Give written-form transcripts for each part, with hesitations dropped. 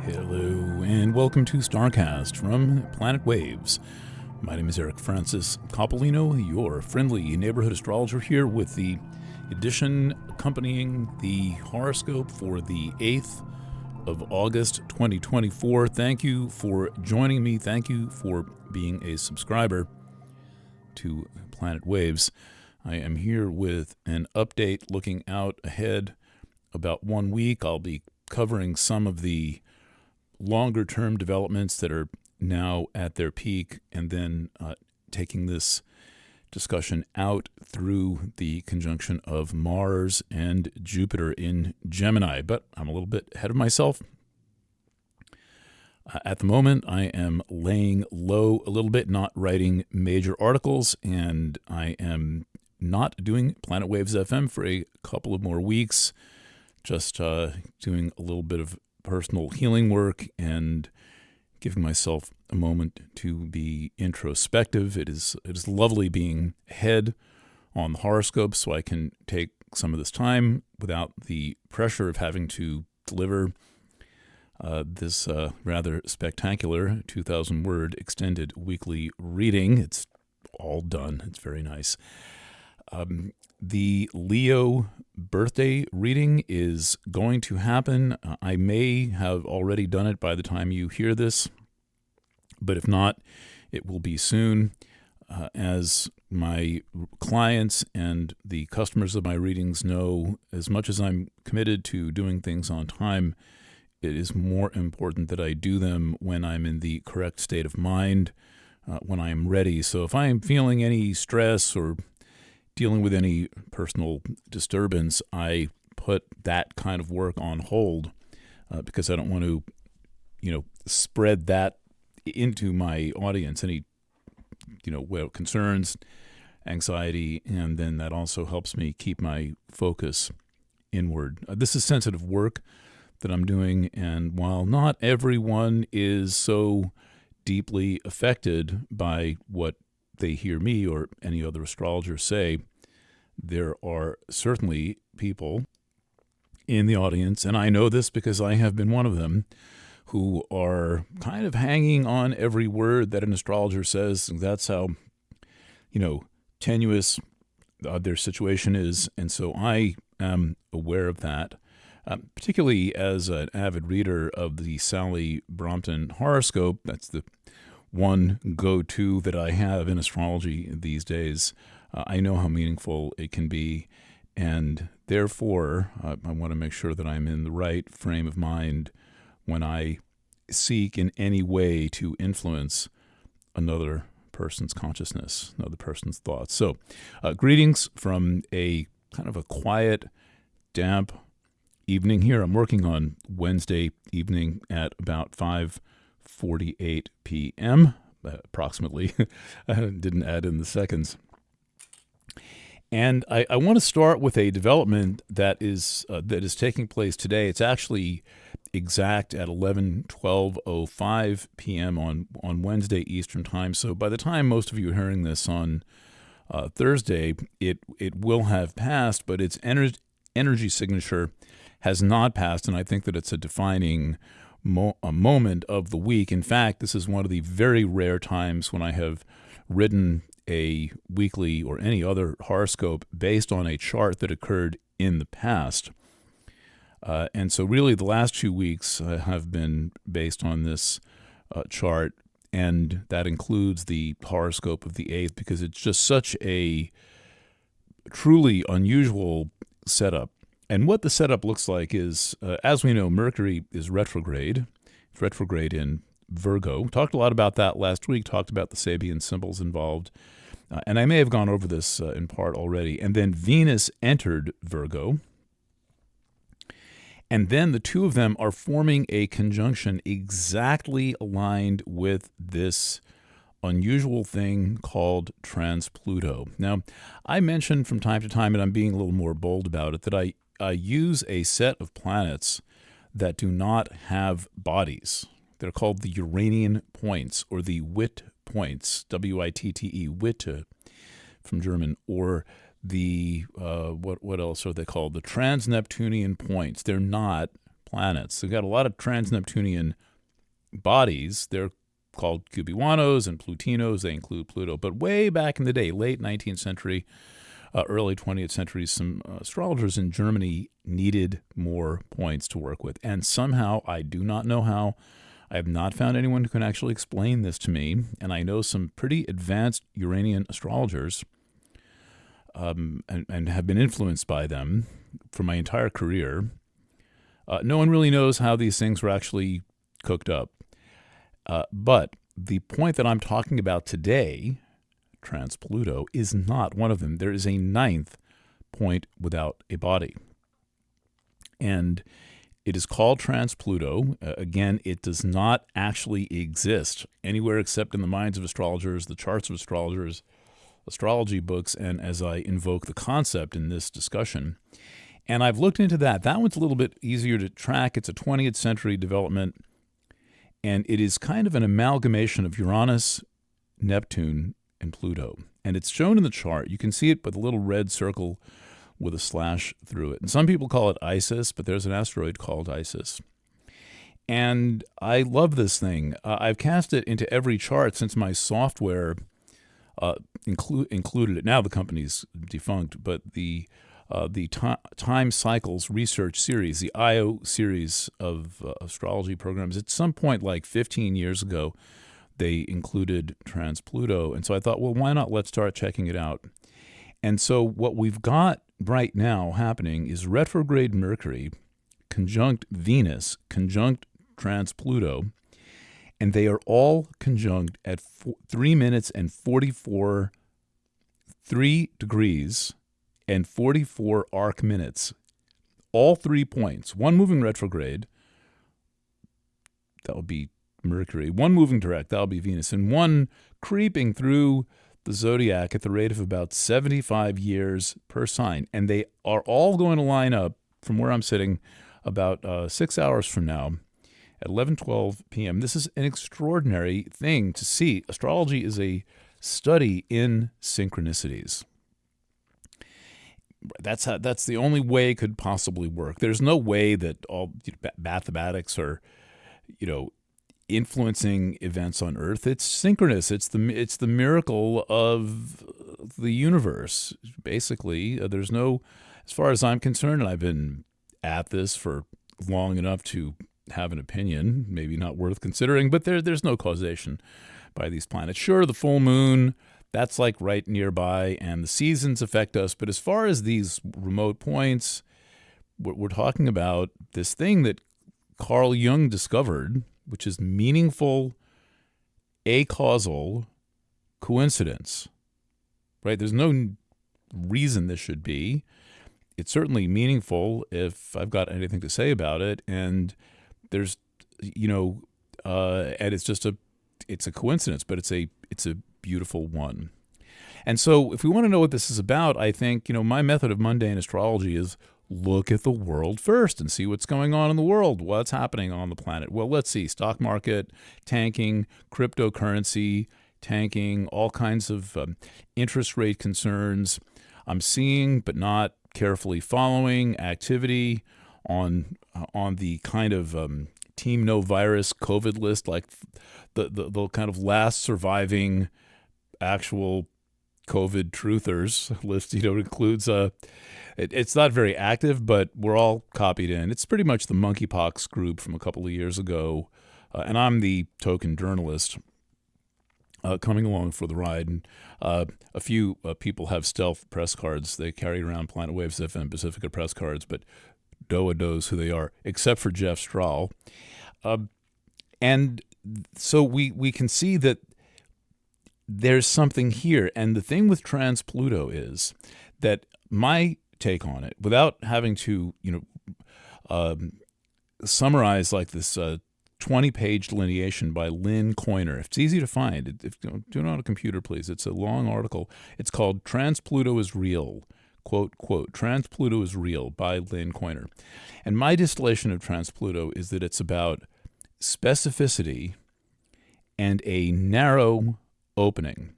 Hello and welcome to StarCast from Planet Waves. My name is Eric Francis Coppolino, your friendly neighborhood astrologer here with the edition accompanying the horoscope for the 8th of August 2024. Thank you for joining me. Thank you for being a subscriber to Planet Waves. I am here with an update looking out ahead about 1 week. I'll be covering some of the longer-term developments that are now at their peak, and then taking this discussion out through the conjunction of Mars and Jupiter in Gemini. But I'm a little bit ahead of myself. At the moment, I am laying low a little bit, not writing major articles, and I am not doing Planet Waves FM for a couple of more weeks, just doing a little bit of personal healing work and giving myself a moment to be introspective. It is lovely being ahead on the horoscope, so I can take some of this time without the pressure of having to deliver this rather spectacular 2,000-word extended weekly reading. It's all done. It's very nice. The Leo birthday reading is going to happen. I may have already done it by the time you hear this, but if not, it will be soon. As my clients and the customers of my readings know, as much as I'm committed to doing things on time, it is more important that I do them when I'm in the correct state of mind, when I am ready. So if I am feeling any stress or dealing with any personal disturbance, I put that kind of work on hold because I don't want to, spread that into my audience, any, concerns, anxiety, and then that also helps me keep my focus inward. This is sensitive work that I'm doing, and while not everyone is so deeply affected by what they hear me or any other astrologer say, there are certainly people in the audience, and I know this because I have been one of them, who are kind of hanging on every word that an astrologer says. That's how, tenuous their situation is, and so I am aware of that, particularly as an avid reader of the Sally Brompton horoscope. That's the one go-to that I have in astrology these days. I know how meaningful it can be, and therefore I want to make sure that I'm in the right frame of mind when I seek in any way to influence another person's consciousness, another person's thoughts. So, greetings from a kind of a quiet, damp evening here. I'm working on Wednesday evening at about 5:48 p.m., approximately. I didn't add in the seconds. And I want to start with a development that is taking place today. It's actually exact at 11:12:05 p.m. on Wednesday Eastern Time. So by the time most of you are hearing this on Thursday, it will have passed, but its energy signature has not passed, and I think that it's a defining moment of the week. In fact, this is one of the very rare times when I have written a weekly or any other horoscope based on a chart that occurred in the past. And so really the last 2 weeks have been based on this chart, and that includes the horoscope of the 8th because it's just such a truly unusual setup. And what the setup looks like is, as we know, Mercury is retrograde. It's retrograde in Virgo. Talked a lot about that last week, talked about the Sabian symbols involved. And I may have gone over this in part already. And then Venus entered Virgo. And then the two of them are forming a conjunction exactly aligned with this unusual thing called trans-Pluto. Now, I mentioned from time to time, and I'm being a little more bold about it, that I use a set of planets that do not have bodies. They're called the Uranian points, or the Witte points, W-I-T-T-E, Witte from German, or the, what else are they called? The trans-Neptunian points. They're not planets. They've got a lot of trans-Neptunian bodies. They're called Cubewanos and Plutinos. They include Pluto. But way back in the day, late 19th century, early 20th century, some astrologers in Germany needed more points to work with. And somehow, I do not know how, I have not found anyone who can actually explain this to me. And I know some pretty advanced Uranian astrologers and have been influenced by them for my entire career. No one really knows how these things were actually cooked up. But the point that I'm talking about today, trans-Pluto, is not one of them. There is a ninth point without a body. And it is called trans-Pluto. Again, it does not actually exist anywhere except in the minds of astrologers, the charts of astrologers, astrology books, and as I invoke the concept in this discussion. And I've looked into that. That one's a little bit easier to track. It's a 20th century development. And it is kind of an amalgamation of Uranus, Neptune, and Pluto. And it's shown in the chart. You can see it with a little red circle with a slash through it. And some people call it Isis, but there's an asteroid called Isis. And I love this thing. I've cast it into every chart since my software included it. Now the company's defunct, but the Time Cycles Research Series, the IO series of astrology programs, at some point like 15 years ago, they included trans-Pluto. And so I thought, well, why not? Let's start checking it out. And so what we've got right now happening is retrograde Mercury conjunct Venus, conjunct trans-Pluto, and they are all conjunct at 3 minutes and 3 degrees and 44 arc minutes. All 3 points. One moving retrograde, that would be Mercury. One moving direct, that would be Venus. And one creeping through the zodiac at the rate of about 75 years per sign. And they are all going to line up from where I'm sitting about 6 hours from now at 11:12 p.m. This is an extraordinary thing to see. Astrology is a study in synchronicities. That's the only way it could possibly work. There's no way that all mathematics are, influencing events on Earth. It's synchronous. It's the miracle of the universe. Basically, there's no, as far as I'm concerned, and I've been at this for long enough to have an opinion, maybe not worth considering, but there's no causation by these planets. Sure, the full moon, that's like right nearby, and the seasons affect us. But as far as these remote points, we're talking about this thing that Carl Jung discovered, which is meaningful acausal coincidence, right? There's no reason this should be. It's certainly meaningful if I've got anything to say about it. And there's, and it's a coincidence, but it's a beautiful one. And so if we want to know what this is about, I think, my method of mundane astrology is look at the world first and see what's going on in the world. What's happening on the planet? Well, let's see. Stock market tanking, cryptocurrency tanking, all kinds of interest rate concerns. I'm seeing, but not carefully following, activity on the kind of Team No Virus COVID list, like the kind of last surviving actual COVID truthers list. It includes it's not very active, but we're all copied in. It's pretty much the monkeypox group from a couple of years ago, and I'm the token journalist coming along for the ride. And a few people have stealth press cards. They carry around Planet Waves FM Pacifica press cards, but Doa knows who they are, except for Jeff Strahl. And so we can see that there's something here. And the thing with trans-Pluto is that my take on it, without having to, summarize like this 20-page delineation by Lynn Coiner. It's easy to find. Do it on a computer, please. It's a long article. It's called Trans-Pluto is Real. Quote, Trans-Pluto is Real by Lynn Coiner. And my distillation of Trans-Pluto is that it's about specificity and a narrow opening.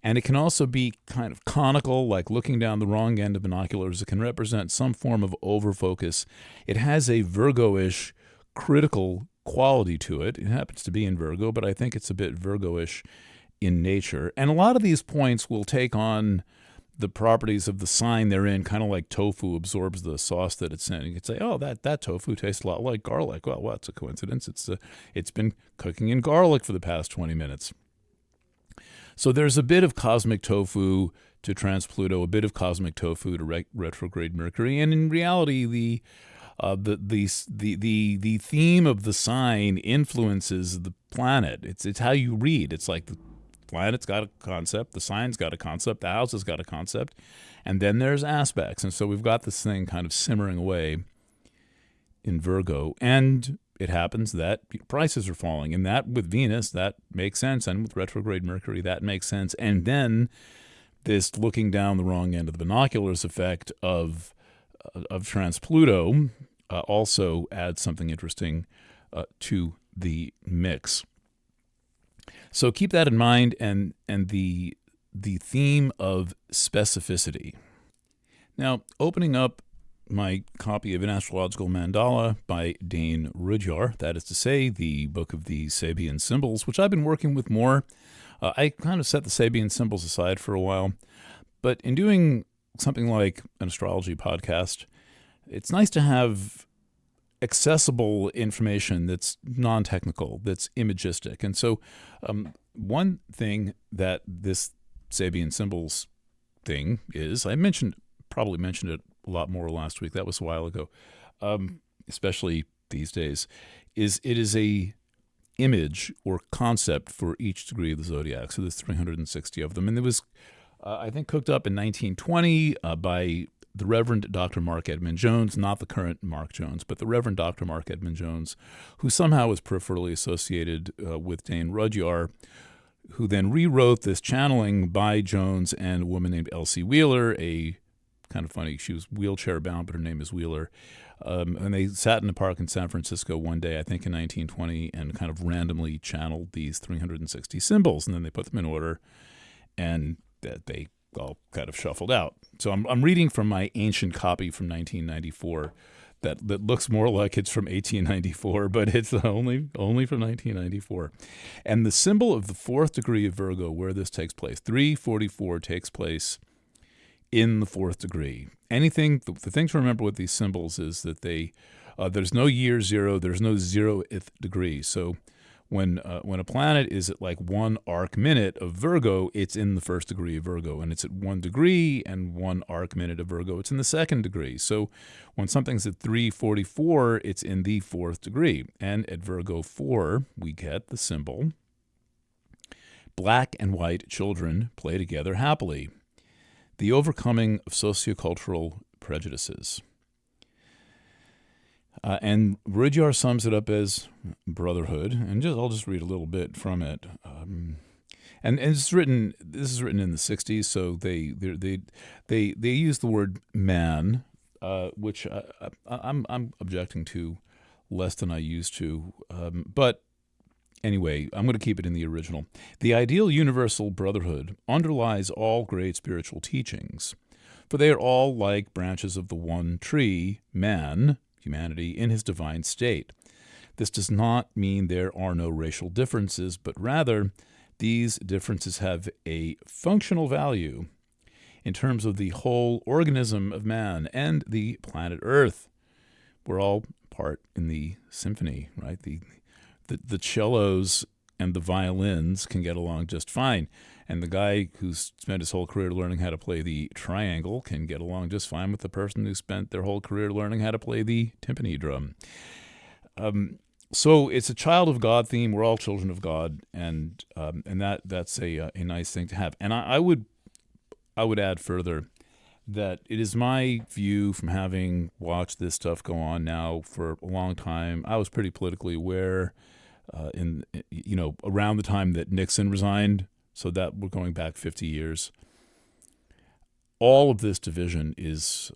And it can also be kind of conical, like looking down the wrong end of binoculars. It can represent some form of overfocus. It has a Virgo-ish critical quality to it. It happens to be in Virgo, but I think it's a bit Virgo-ish in nature. And a lot of these points will take on the properties of the sign they're in, kind of like tofu absorbs the sauce that it's in. You could say, oh, that tofu tastes a lot like garlic. Well, it's a coincidence. It's been cooking in garlic for the past 20 minutes. So there's a bit of cosmic tofu to trans-Pluto, a bit of cosmic tofu to retrograde Mercury, and in reality, the theme of the sign influences the planet. It's how you read. It's like the planet's got a concept, the sign's got a concept, the house has got a concept, and then there's aspects. And so we've got this thing kind of simmering away in Virgo, and it happens that prices are falling. And that with Venus, that makes sense. And with retrograde Mercury, that makes sense. And then this looking down the wrong end of the binoculars effect of trans-Pluto also adds something interesting to the mix. So keep that in mind, and the theme of specificity. Now, opening up my copy of An Astrological Mandala by Dane Rudyard, that is to say, the book of the Sabian symbols, which I've been working with more. I kind of set the Sabian symbols aside for a while, but in doing something like an astrology podcast, it's nice to have accessible information that's non-technical, that's imagistic. And so one thing that this Sabian symbols thing is, probably mentioned it a lot more last week. That was a while ago, especially these days, it is a image or concept for each degree of the zodiac. So there's 360 of them. And it was, I think, cooked up in 1920 by the Reverend Dr. Mark Edmund Jones, not the current Mark Jones, but the Reverend Dr. Mark Edmund Jones, who somehow was peripherally associated with Dane Rudyard, who then rewrote this channeling by Jones and a woman named Elsie Wheeler, a kind of funny, she was wheelchair bound, but her name is Wheeler. And they sat in a park in San Francisco one day, I think in 1920, and kind of randomly channeled these 360 symbols. And then they put them in order, and they all kind of shuffled out. So I'm reading from my ancient copy from 1994 that looks more like it's from 1894, but it's only from 1994. And the symbol of the fourth degree of Virgo, where this takes place, 344, takes place in the fourth degree. The thing to remember with these symbols is that there's no year zero, there's no 0th degree. So when a planet is at like 1 arc minute of Virgo, it's in the first degree of Virgo. And it's at 1 degree and 1 arc minute of Virgo, it's in the second degree. So when something's at 344, it's in the fourth degree. And at Virgo 4, we get the symbol, black and white children play together happily. The overcoming of sociocultural prejudices. And Rudyard sums it up as brotherhood, and I'll just read a little bit from it. And this is written in the 60s, so they use the word man, which I'm objecting to less than I used to. But anyway, I'm going to keep it in the original. The ideal universal brotherhood underlies all great spiritual teachings, for they are all like branches of the one tree, man, humanity, in his divine state. This does not mean there are no racial differences, but rather these differences have a functional value in terms of the whole organism of man and the planet Earth. We're all part in the symphony, right? The cellos and the violins can get along just fine. And the guy who's spent his whole career learning how to play the triangle can get along just fine with the person who spent their whole career learning how to play the timpani drum. So it's a child of God theme. We're all children of God, and that's a nice thing to have. And I would add further that it is my view, from having watched this stuff go on now for a long time. I was pretty politically aware around the time that Nixon resigned, so that we're going back 50 years. All of this division is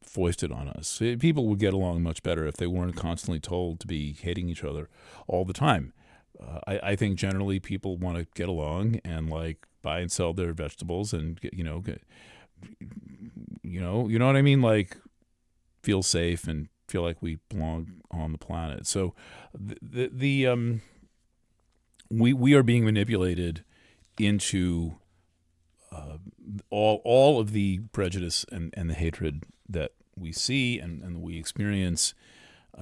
foisted on us. People would get along much better if they weren't constantly told to be hating each other all the time. I think generally people want to get along and buy and sell their vegetables and you know what I mean, like feel safe and feel like we belong on the planet. So we are being manipulated into all of the prejudice and the hatred that we see and we experience.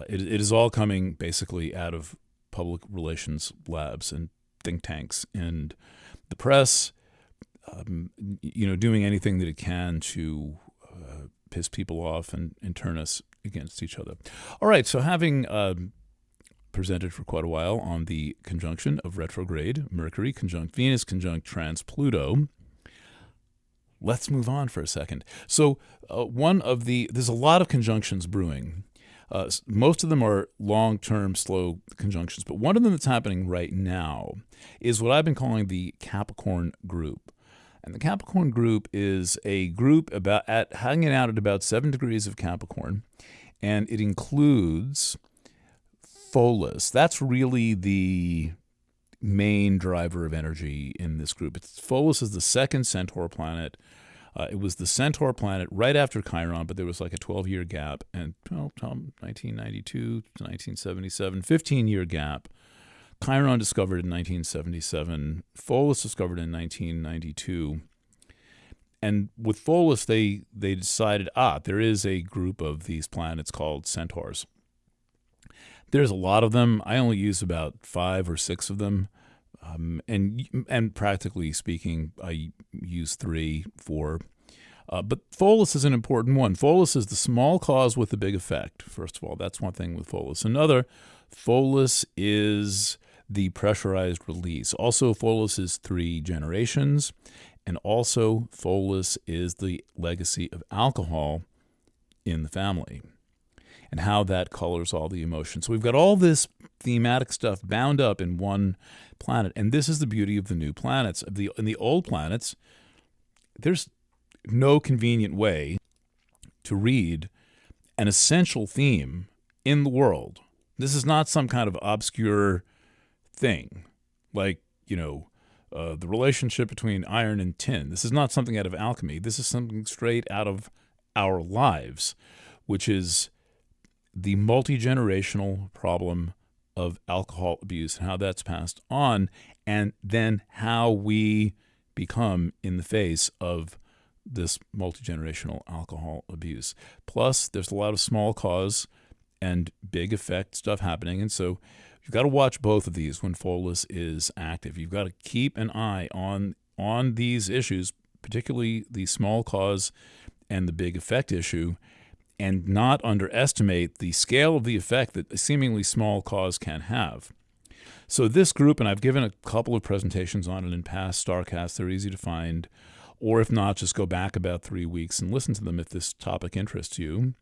It is all coming basically out of public relations labs and think tanks and the press, doing anything that it can to piss people off and turn us against each other. All right, so having presented for quite a while on the conjunction of retrograde Mercury conjunct Venus conjunct trans Pluto, let's move on for a second. So there's a lot of conjunctions brewing. Most of them are long-term, slow conjunctions, but one of them that's happening right now is what I've been calling the Capricorn group. And the Capricorn group is a group hanging out at about 7 degrees of Capricorn, and it includes Pholus. That's really the main driver of energy in this group. Pholus is the second Centaur planet. It was the Centaur planet right after Chiron, but there was like a 12-year gap, and 1992 to 1977, 15-year gap. Chiron discovered in 1977. Pholus discovered in 1992. And with Pholus, they decided, there is a group of these planets called Centaurs. There's a lot of them. I only use about 5 or 6 of them. And practically speaking, I use 3, 4. But Pholus is an important one. Pholus is the small cause with the big effect. First of all, that's one thing with Pholus. Another, Pholus is the pressurized release. Also, Pholus is 3 generations. And also, Pholus is the legacy of alcohol in the family and how that colors all the emotions. So we've got all this thematic stuff bound up in one planet. And this is the beauty of the new planets. In the old planets, there's no convenient way to read an essential theme in the world. This is not some kind of obscure thing like, the relationship between iron and tin. This is not something out of alchemy. This is something straight out of our lives, which is the multi-generational problem of alcohol abuse and how that's passed on, and then how we become in the face of this multi-generational alcohol abuse. Plus, there's a lot of small cause and big effect stuff happening, and so you've got to watch both of these when Pholus is active. You've got to keep an eye on these issues, particularly the small cause and the big effect issue, and not underestimate the scale of the effect that a seemingly small cause can have. So this group, and I've given a couple of presentations on it in past Starcasts, they're easy to find, or if not, just go back about 3 weeks and listen to them if this topic interests you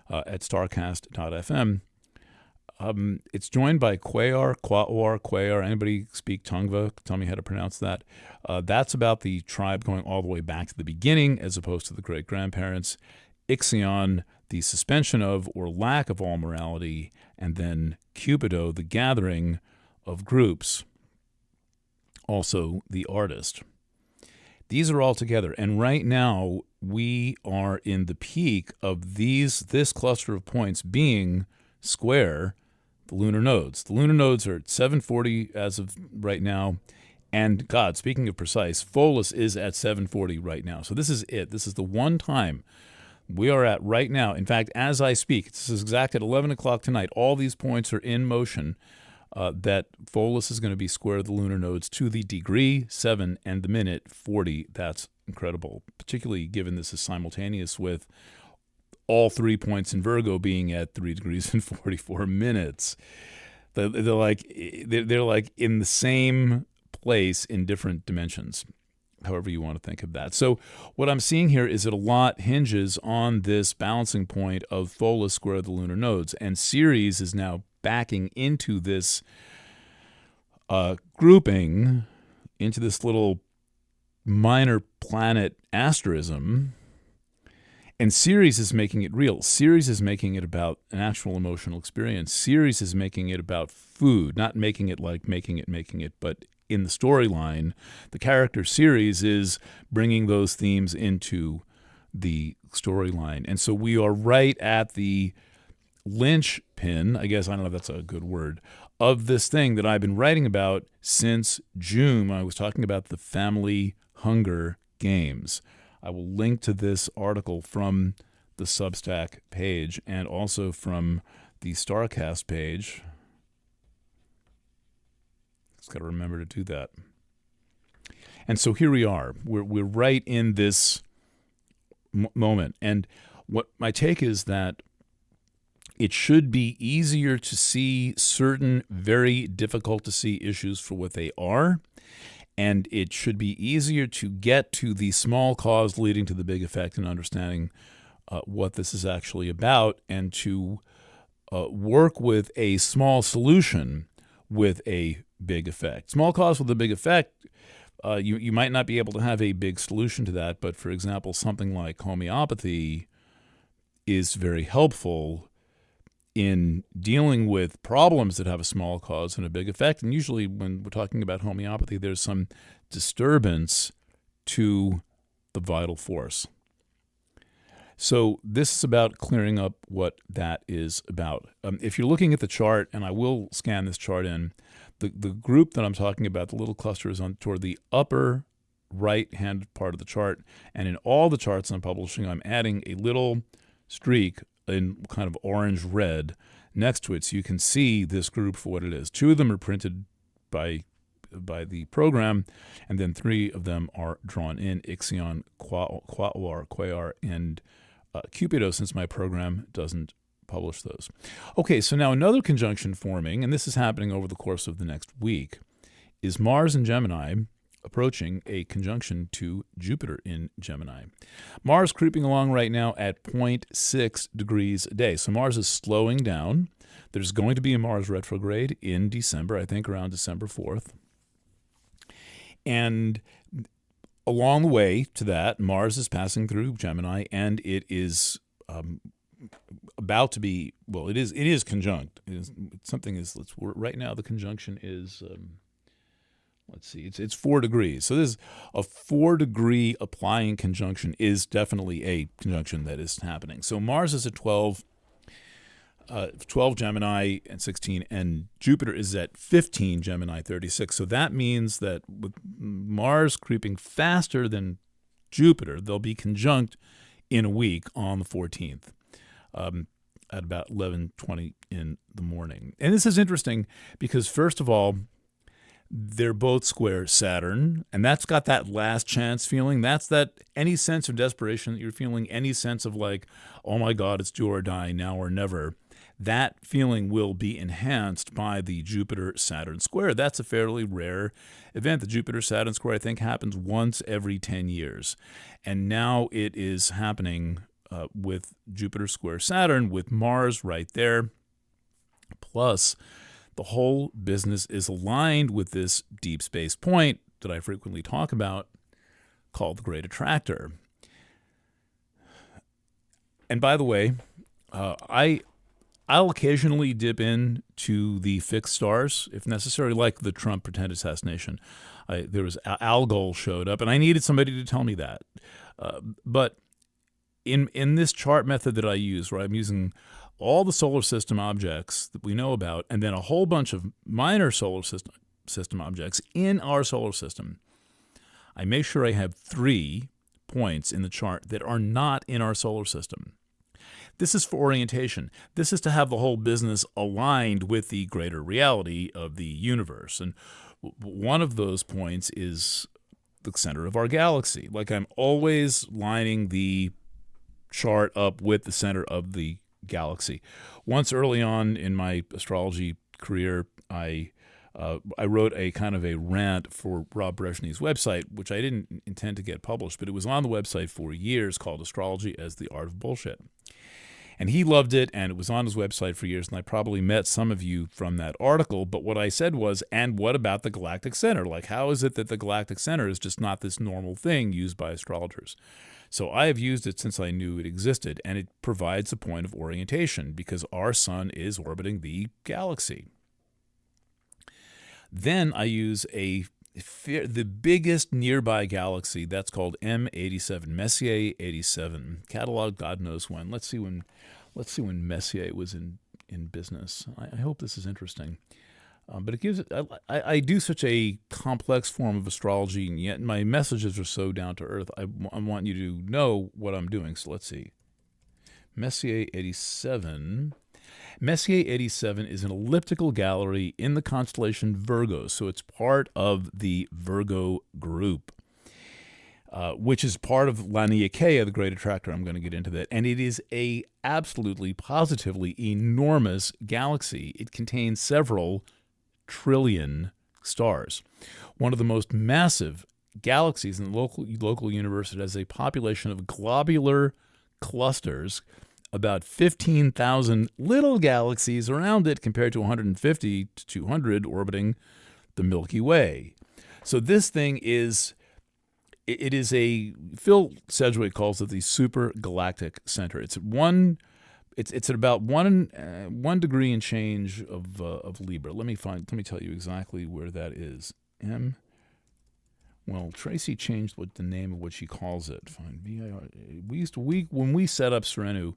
at starcast.fm. It's joined by Quaoar. Anybody speak Tongva? Tell me how to pronounce that. That's about the tribe going all the way back to the beginning as opposed to the great-grandparents. Ixion, the suspension of or lack of all morality, and then Cupido, the gathering of groups, also the artist. These are all together, and right now we are in the peak of this cluster of points being square the lunar nodes. The lunar nodes are at 740 as of right now, and God, speaking of precise, Pholus is at 740 right now. So this is it. This is the one time we are at right now. In fact, as I speak, this is exact at 11 o'clock tonight. All these points are in motion. That Pholus is going to be square the lunar nodes to the degree 7 and the minute 40. That's incredible, particularly given this is simultaneous with all 3 points in Virgo being at 3 degrees and 44 minutes. They're like in the same place in different dimensions, however you want to think of that. So what I'm seeing here is that a lot hinges on this balancing point of Pholus square the lunar nodes, and Ceres is now backing into this grouping, into this little minor planet asterism, and Ceres is making it real. Ceres is making it about an actual emotional experience. Ceres is making it about food, not making it like making it, but in the storyline. The character series is bringing those themes into the storyline. And so we are right at the linchpin, I guess, I don't know if that's a good word, of this thing that I've been writing about since June when I was talking about the family Hunger Games. I will link to this article from the Substack page and also from the StarCast page. Just got to remember to do that. And so here we are. We're right in this moment. And what my take is that it should be easier to see certain very difficult to see issues for what they are. And it should be easier to get to the small cause leading to the big effect and understanding what this is actually about, and to work with a small solution with a big effect. Small cause with a big effect, you might not be able to have a big solution to that, but for example, something like homeopathy is very helpful in dealing with problems that have a small cause and a big effect. And usually when we're talking about homeopathy, there's some disturbance to the vital force. So this is about clearing up what that is about. If you're looking at the chart, and I will scan this chart in, the group that I'm talking about, the little cluster, is on toward the upper right-hand part of the chart. And in all the charts I'm publishing, I'm adding a little streak in kind of orange-red next to it, so you can see this group for what it is. 2 of them are printed by the program, and then 3 of them are drawn in: Ixion, Quayar, and Cupido, since my program doesn't publish those. Okay, so now another conjunction forming, and this is happening over the course of the next week, is Mars in Gemini approaching a conjunction to Jupiter in Gemini. Mars creeping along right now at 0.6 degrees a day. So Mars is slowing down. There's going to be a Mars retrograde in December, I think around December 4th. And along the way to that, Mars is passing through Gemini, and it is about to be, well, it is conjunct. Right now the conjunction is, let's see, it's 4 degrees. So this is a 4-degree applying conjunction is definitely a conjunction that is happening. So Mars is at 12 Gemini and 16, and Jupiter is at 15 Gemini 36. So that means that with Mars creeping faster than Jupiter, they'll be conjunct in a week on the 14th at about 11:20 in the morning. And this is interesting because, first of all, they're both square Saturn, and that's got that last chance feeling. That's that any sense of desperation that you're feeling, any sense of like, oh my God, it's do or die, now or never. That feeling will be enhanced by the Jupiter-Saturn square. That's a fairly rare event. The Jupiter-Saturn square, I think, happens once every 10 years. And now it is happening with Jupiter square Saturn, with Mars right there. Plus, the whole business is aligned with this deep space point that I frequently talk about called the Great Attractor. And by the way, I'll occasionally dip into the fixed stars if necessary, like the Trump pretend assassination. There was Algol showed up, and I needed somebody to tell me that. But in this chart method that I use, where I'm using all the solar system objects that we know about, and then a whole bunch of minor solar system objects in our solar system, I make sure I have 3 points in the chart that are not in our solar system. This is for orientation. This is to have the whole business aligned with the greater reality of the universe. And one of those points is the center of our galaxy. Like, I'm always lining the chart up with the center of the galaxy. Once early on in my astrology career, I wrote a kind of a rant for Rob Brezhny's website, which I didn't intend to get published, but it was on the website for years, called Astrology as the Art of Bullshit. And he loved it, and it was on his website for years, and I probably met some of you from that article. But what I said was, and what about the galactic center? Like, how is it that the galactic center is just not this normal thing used by astrologers? So I have used it since I knew it existed, and it provides a point of orientation because our sun is orbiting the galaxy. Then I use a the biggest nearby galaxy, that's called M87, Messier 87, cataloged God knows when. Let's see when Messier was in business. I hope this is interesting. But it gives I do such a complex form of astrology, and yet my messages are so down to earth. I want you to know what I'm doing. So let's see. Messier 87. Messier 87 is an elliptical gallery in the constellation Virgo, so it's part of the Virgo group, which is part of Laniakea, the Great Attractor. I'm going to get into that. And it is a absolutely, positively enormous galaxy. It contains several trillion stars. One of the most massive galaxies in the local universe. It has a population of globular clusters, about 15,000 little galaxies around it compared to 150 to 200 orbiting the Milky Way. So this thing is, it is Phil Sedgwick calls it the super galactic center. It's at about one degree and change of Libra. Let me tell you exactly where that is. Well, Tracy changed the name of what she calls it. Fine. When we set up Serenu,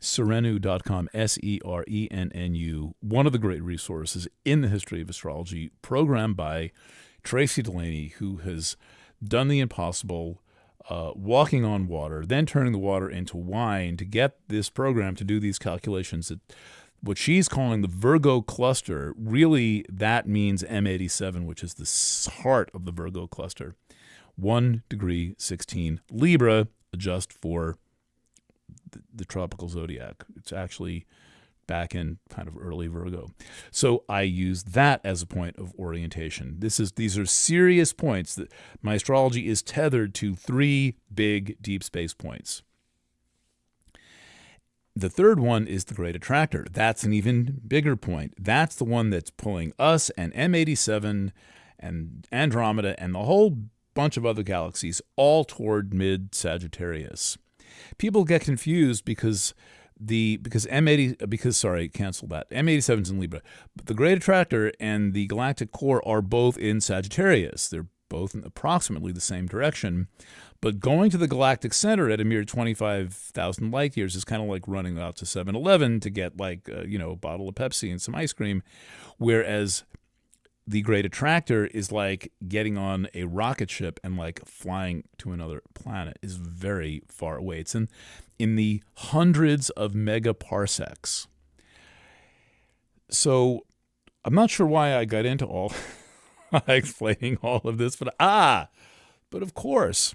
Serenu.com, SERENNU, one of the great resources in the history of astrology, programmed by Tracy Delaney, who has done the impossible, walking on water, then turning the water into wine to get this program to do these calculations. What she's calling the Virgo cluster, really that means M87, which is the heart of the Virgo cluster. 1 degree 16 Libra, adjust for the tropical zodiac. It's actually back in kind of early Virgo. So I use that as a point of orientation. These are serious points. That my astrology is tethered to 3 big deep space points. The third one is the Great Attractor. That's an even bigger point. That's the one that's pulling us and M87 and Andromeda and the whole bunch of other galaxies all toward mid-Sagittarius. People get confused because cancel that. M87's in Libra. But the Great Attractor and the galactic core are both in Sagittarius. They're both in approximately the same direction. But going to the galactic center at a mere 25,000 light years is kind of like running out to 7-Eleven to get a bottle of Pepsi and some ice cream, whereas the Great Attractor is like getting on a rocket ship and like flying to another planet. Is very far away. It's in the hundreds of megaparsecs. So I'm not sure why I got into all explaining all of this, but of course,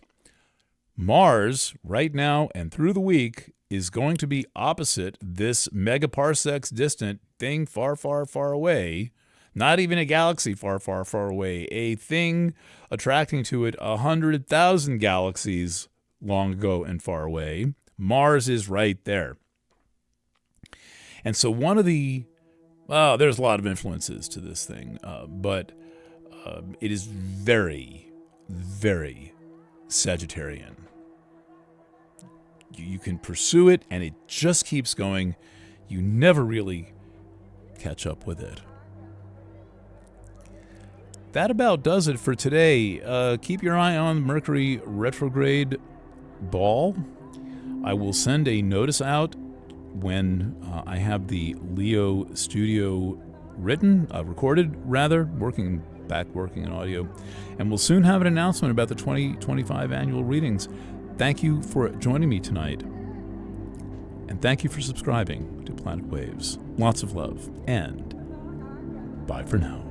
Mars right now and through the week is going to be opposite this megaparsecs distant thing far, far, far away. Not even a galaxy far, far, far away. A thing attracting to it 100,000 galaxies long ago and far away. Mars is right there. And so there's a lot of influences to this thing, but it is very, very Sagittarian. You can pursue it, and it just keeps going. You never really catch up with it. That about does it for today. Keep your eye on Mercury retrograde ball. I will send a notice out when I have the Leo studio recorded, working in audio. And we'll soon have an announcement about the 2025 annual readings. Thank you for joining me tonight. And thank you for subscribing to Planet Waves. Lots of love, and bye for now.